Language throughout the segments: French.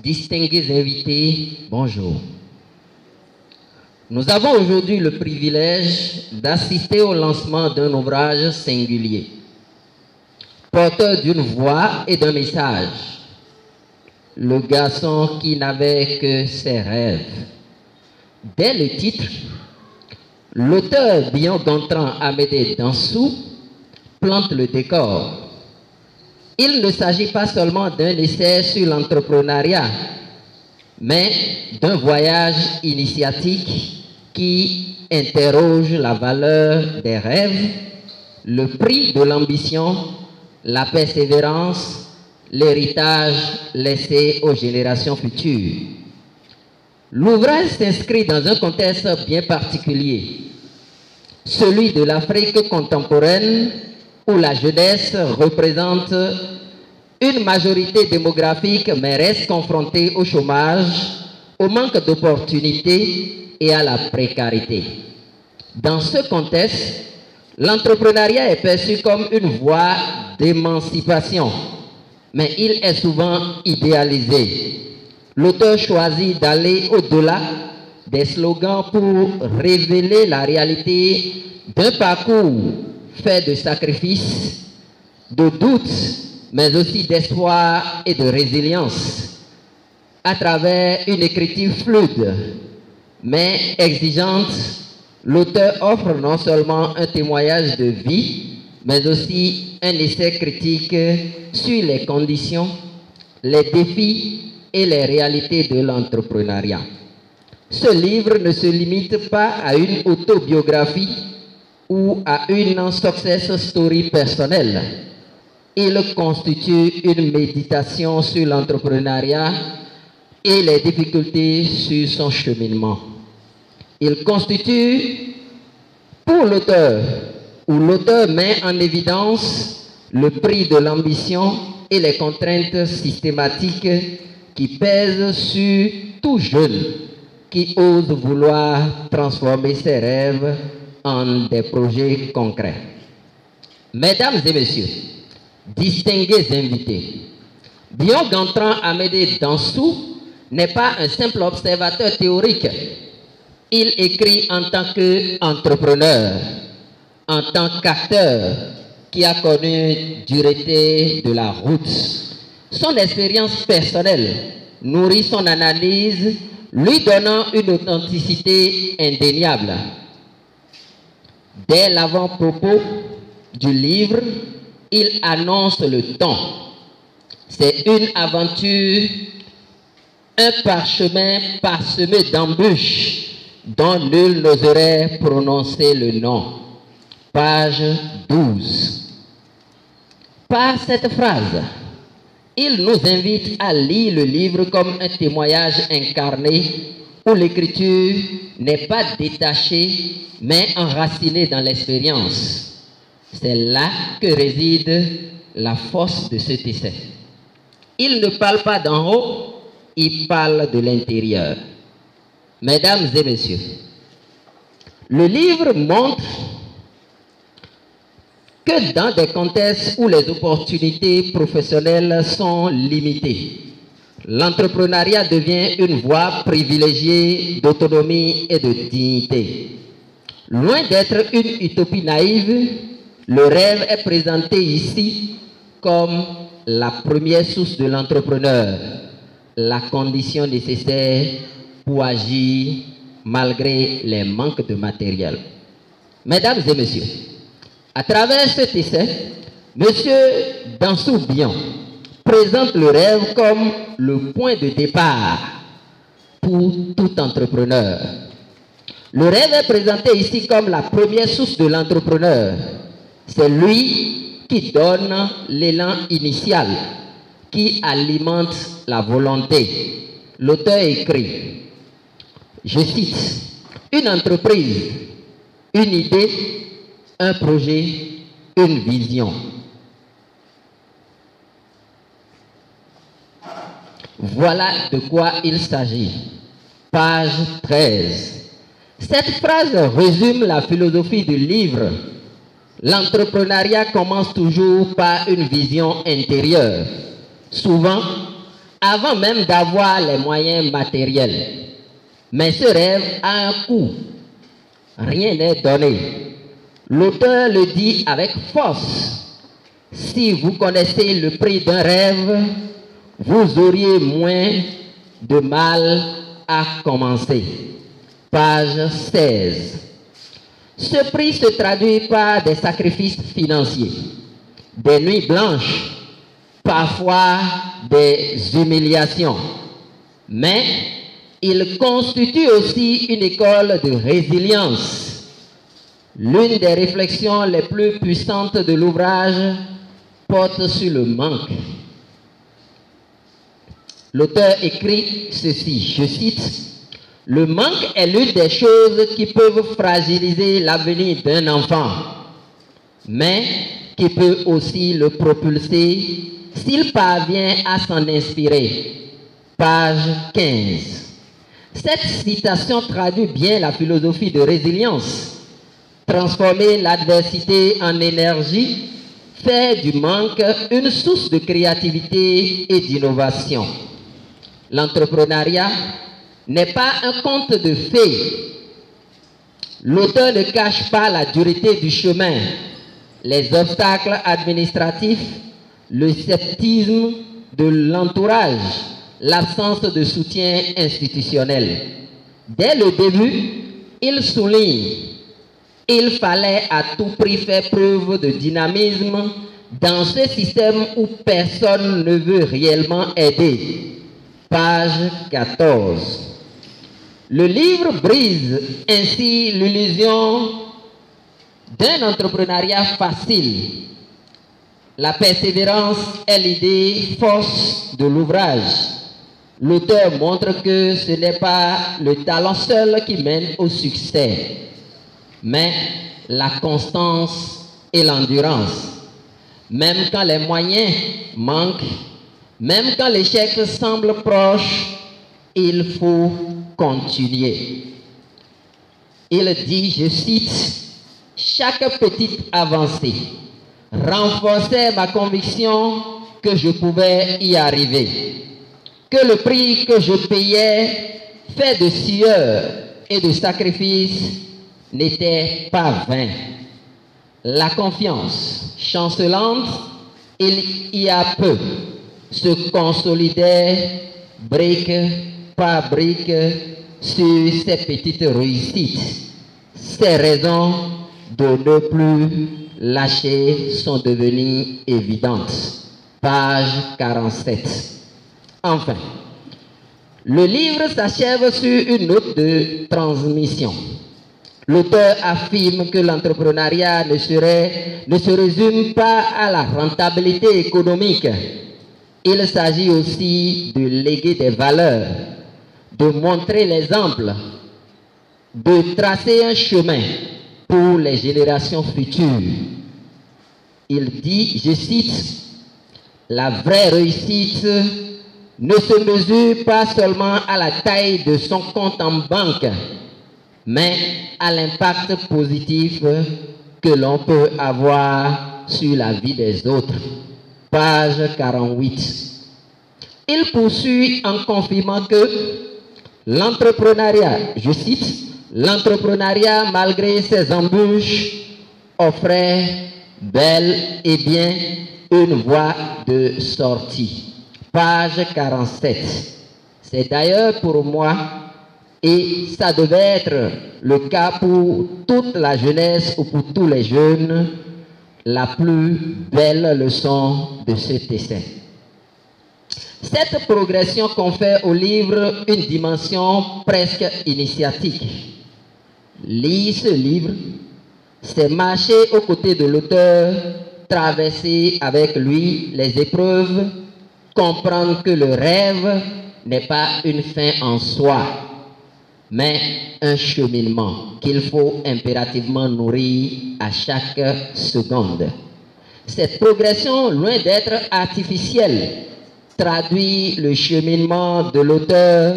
distingués invités, bonjour. Nous avons aujourd'hui le privilège d'assister au lancement d'un ouvrage singulier, porteur d'une voix et d'un message. Le garçon qui n'avait que ses rêves. Dès le titre, l'auteur Bion Gontran Amédée Dansou plante le décor. Il ne s'agit pas seulement d'un essai sur l'entrepreneuriat, mais d'un voyage initiatique qui interroge la valeur des rêves, le prix de l'ambition, la persévérance, l'héritage laissé aux générations futures. L'ouvrage s'inscrit dans un contexte bien particulier, celui de l'Afrique contemporaine, où la jeunesse représente une majorité démographique mais reste confrontée au chômage, au manque d'opportunités et à la précarité. Dans ce contexte, l'entrepreneuriat est perçu comme une voie d'émancipation, mais il est souvent idéalisé. L'auteur choisit d'aller au-delà des slogans pour révéler la réalité d'un parcours fait de sacrifices, de doutes, mais aussi d'espoir et de résilience. À travers une écriture fluide, mais exigeante, l'auteur offre non seulement un témoignage de vie, mais aussi un essai critique sur les conditions, les défis et les réalités de l'entrepreneuriat. Ce livre ne se limite pas à une autobiographie ou à une success story personnelle. Il constitue une méditation sur l'entrepreneuriat et les difficultés sur son cheminement. Il constitue pour l'auteur, où l'auteur met en évidence le prix de l'ambition et les contraintes systématiques qui pèsent sur tout jeune qui ose vouloir transformer ses rêves en des projets concrets. Mesdames et messieurs, distingués invités, Bion Gontran Amédée Dansou n'est pas un simple observateur théorique. Il écrit en tant qu'entrepreneur, en tant qu'acteur qui a connu dureté de la route. Son expérience personnelle nourrit son analyse, lui donnant une authenticité indéniable. Dès l'avant-propos du livre, il annonce le ton. C'est une aventure, un parchemin parsemé d'embûches dont nul n'oserait prononcer le nom. Page 12. Par cette phrase, il nous invite à lire le livre comme un témoignage incarné où l'écriture n'est pas détachée mais enracinée dans l'expérience. C'est là que réside la force de cet essai. Il ne parle pas d'en haut, il parle de l'intérieur. Mesdames et messieurs, le livre montre que dans des contextes où les opportunités professionnelles sont limitées, l'entrepreneuriat devient une voie privilégiée d'autonomie et de dignité. Loin d'être une utopie naïve, le rêve est présenté ici comme la première source de l'entrepreneur, la condition nécessaire pour agir malgré les manques de matériel. Mesdames et messieurs, à travers cet essai, M. Dansou Bion présente le rêve comme le point de départ pour tout entrepreneur. Le rêve est présenté ici comme la première source de l'entrepreneur. C'est lui qui donne l'élan initial, qui alimente la volonté. L'auteur écrit, je cite, une entreprise, une idée, un projet, une vision. Voilà de quoi il s'agit. Page 13. Cette phrase résume la philosophie du livre. L'entrepreneuriat commence toujours par une vision intérieure. Souvent, avant même d'avoir les moyens matériels. Mais ce rêve a un coût. Rien n'est donné. L'auteur le dit avec force. Si vous connaissez le prix d'un rêve, vous auriez moins de mal à commencer. Page 16. Ce prix se traduit par des sacrifices financiers, des nuits blanches, parfois des humiliations. Mais il constitue aussi une école de résilience. L'une des réflexions les plus puissantes de l'ouvrage porte sur le manque. L'auteur écrit ceci, je cite, « Le manque est l'une des choses qui peuvent fragiliser l'avenir d'un enfant, mais qui peut aussi le propulser s'il parvient à s'en inspirer. » Page 15. Cette citation traduit bien la philosophie de résilience. Transformer l'adversité en énergie fait du manque une source de créativité et d'innovation. L'entrepreneuriat n'est pas un conte de fées. L'auteur ne cache pas la dureté du chemin, les obstacles administratifs, le sceptisme de l'entourage, l'absence de soutien institutionnel. Dès le début, il souligne qu'il fallait à tout prix faire preuve de dynamisme dans ce système où personne ne veut réellement aider. Page 14. Le livre brise ainsi l'illusion d'un entrepreneuriat facile. La persévérance est l'idée force de l'ouvrage. L'auteur montre que ce n'est pas le talent seul qui mène au succès, mais la constance et l'endurance. Même quand les moyens manquent, même quand l'échec semble proche, il faut continuer. Il dit, je cite, « Chaque petite avancée renforçait ma conviction que je pouvais y arriver, que le prix que je payais, fait de sueur et de sacrifices, n'était pas vain. La confiance chancelante, il y a peu, se consolidait brique par brique sur ces petites réussites. Ces raisons de ne plus lâcher sont devenues évidentes. Page 47. Enfin, le livre s'achève sur une note de transmission. L'auteur affirme que l'entrepreneuriat ne se résume pas à la rentabilité économique. Il s'agit aussi de léguer des valeurs, de montrer l'exemple, de tracer un chemin pour les générations futures. Il dit, je cite, « La vraie réussite ne se mesure pas seulement à la taille de son compte en banque, mais à l'impact positif que l'on peut avoir sur la vie des autres. » Page 48. Il poursuit en confirmant que l'entrepreneuriat, je cite, « L'entrepreneuriat, malgré ses embûches, offrait bel et bien une voie de sortie. » Page 47. C'est d'ailleurs pour moi, et ça devait être le cas pour toute la jeunesse ou pour tous les jeunes, la plus belle leçon de cet essai. Cette progression confère au livre une dimension presque initiatique. Lire ce livre, c'est marcher aux côtés de l'auteur, traverser avec lui les épreuves, comprendre que le rêve n'est pas une fin en soi, mais un cheminement qu'il faut impérativement nourrir à chaque seconde. Cette progression, loin d'être artificielle, traduit le cheminement de l'auteur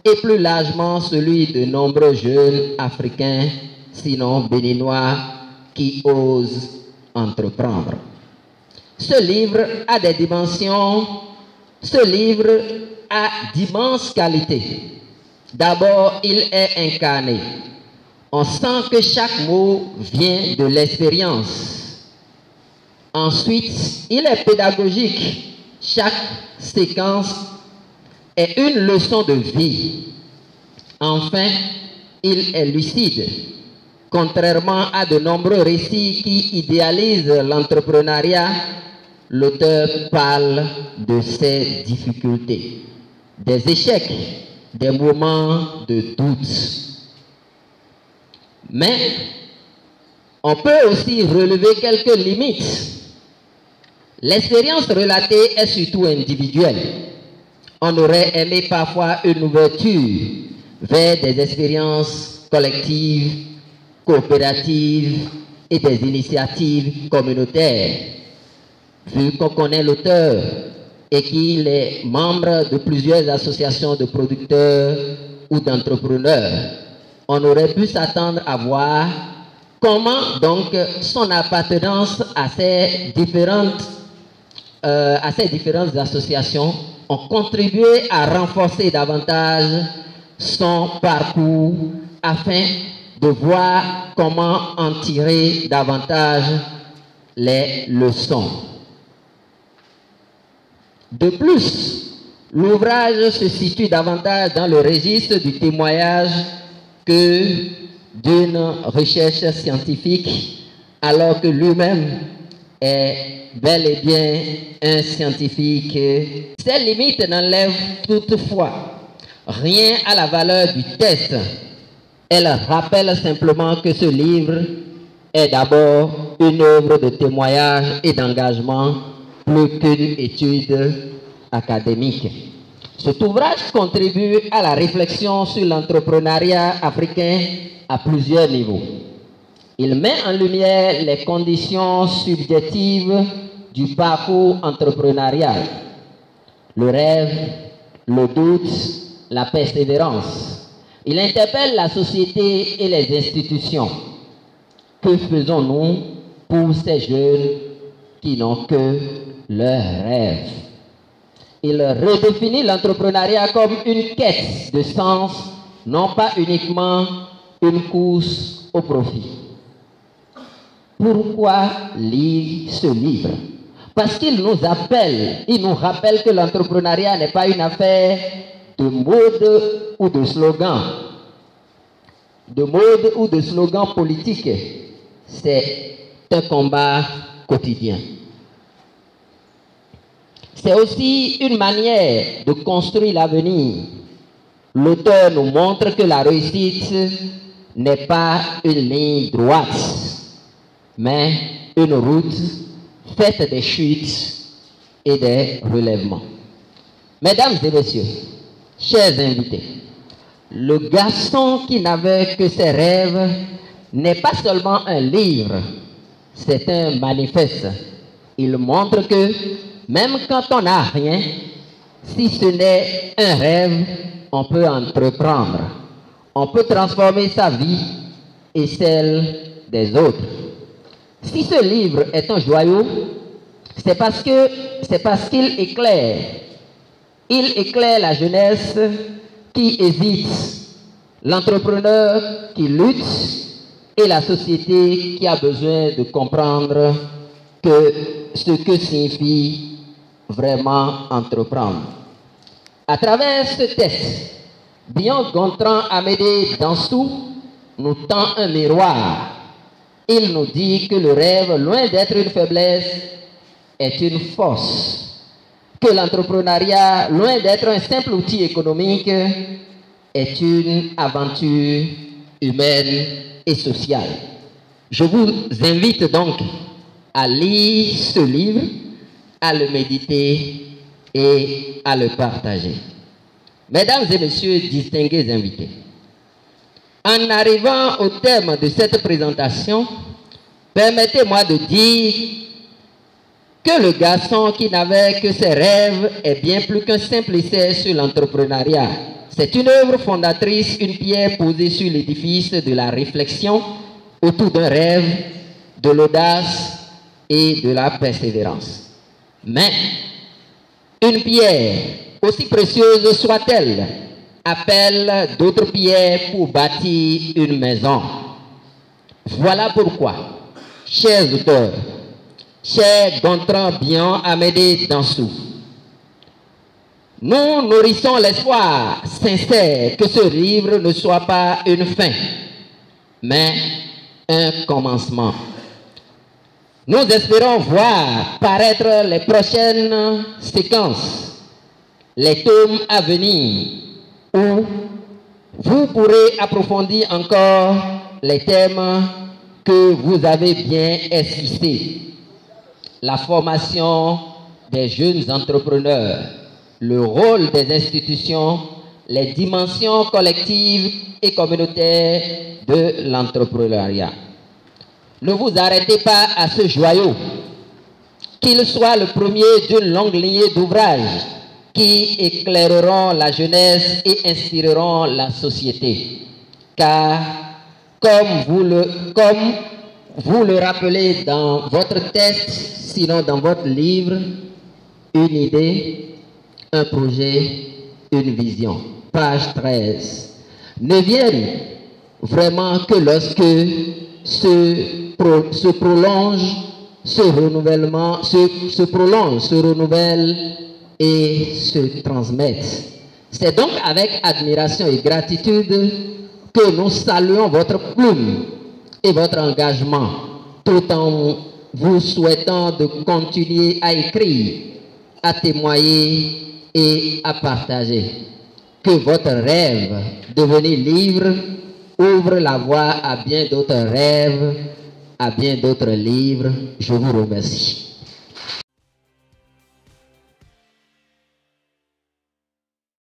et plus largement celui de nombreux jeunes africains, sinon béninois, qui osent entreprendre. Ce livre a des dimensions Ce livre a d'immenses qualités. D'abord, il est incarné. On sent que chaque mot vient de l'expérience. Ensuite, il est pédagogique. Chaque séquence est une leçon de vie. Enfin, il est lucide. Contrairement à de nombreux récits qui idéalisent l'entrepreneuriat, l'auteur parle de ses difficultés, des échecs, des moments de doute. Mais on peut aussi relever quelques limites. L'expérience relatée est surtout individuelle. On aurait aimé parfois une ouverture vers des expériences collectives, coopératives et des initiatives communautaires. Vu qu'on connaît l'auteur et qu'il est membre de plusieurs associations de producteurs ou d'entrepreneurs, on aurait pu s'attendre à voir comment donc son appartenance à ces différentes associations ont contribué à renforcer davantage son parcours afin de voir comment en tirer davantage les leçons. De plus, l'ouvrage se situe davantage dans le registre du témoignage que d'une recherche scientifique, alors que lui-même est bel et bien un scientifique. Ces limites n'enlèvent toutefois rien à la valeur du texte. Elle rappelle simplement que ce livre est d'abord une œuvre de témoignage et d'engagement plus qu'une étude académique. Cet ouvrage contribue à la réflexion sur l'entrepreneuriat africain à plusieurs niveaux. Il met en lumière les conditions subjectives du parcours entrepreneurial, le rêve, le doute, la persévérance. Il interpelle la société et les institutions. Que faisons-nous pour ces jeunes qui n'ont que leurs rêves? Il redéfinit l'entrepreneuriat comme une quête de sens, non pas uniquement une course au profit. Pourquoi lire ce livre? Parce qu'il nous appelle, il nous rappelle que l'entrepreneuriat n'est pas une affaire de mode ou de slogan. De mode ou de slogan politique. C'est un combat quotidien. C'est aussi une manière de construire l'avenir. L'auteur nous montre que la réussite n'est pas une ligne droite, mais une route faite des chutes et des relèvements. Mesdames et messieurs, chers invités, le garçon qui n'avait que ses rêves n'est pas seulement un livre, c'est un manifeste. Il montre que même quand on n'a rien, si ce n'est un rêve, on peut entreprendre. On peut transformer sa vie et celle des autres. Si ce livre est un joyau, c'est parce qu'il éclaire. Il éclaire la jeunesse qui hésite, l'entrepreneur qui lutte et la société qui a besoin de comprendre ce que signifie vraiment entreprendre. À travers ce texte, Bion Gontran Amédée Dansou nous tend un miroir. Il nous dit que le rêve, loin d'être une faiblesse, est une force. Que l'entrepreneuriat, loin d'être un simple outil économique, est une aventure humaine et sociale. Je vous invite donc à lire ce livre, à le méditer et à le partager. Mesdames et messieurs, distingués invités, en arrivant au terme de cette présentation, permettez-moi de dire que le garçon qui n'avait que ses rêves est bien plus qu'un simple essai sur l'entrepreneuriat. C'est une œuvre fondatrice, une pierre posée sur l'édifice de la réflexion autour d'un rêve, de l'audace et de la persévérance. Mais Une pierre, aussi précieuse soit-elle, appelle d'autres pierres pour bâtir une maison. Voilà pourquoi, chers auteurs, chers Gontran Bian Amédée Dansou, nous nourrissons l'espoir sincère que ce livre ne soit pas une fin, mais un commencement. Nous espérons voir paraître les prochaines séquences, les tomes à venir, où vous pourrez approfondir encore les thèmes que vous avez bien esquissés. La formation des jeunes entrepreneurs, le rôle des institutions, les dimensions collectives et communautaires de l'entrepreneuriat. Ne vous arrêtez pas à ce joyau, qu'il soit le premier d'une longue lignée d'ouvrages qui éclaireront la jeunesse et inspireront la société. Car, comme vous le rappelez dans votre texte, sinon dans votre livre, une idée, un projet, une vision. Page 13. Ne viennent vraiment que lorsque se prolonge, se renouvelle et se transmettent. C'est donc avec admiration et gratitude que nous saluons votre plume et votre engagement, tout en vous souhaitant de continuer à écrire, à témoigner et à partager. Que votre rêve, devenir livre, ouvre la voie à bien d'autres rêves, à bien d'autres livres. Je vous remercie.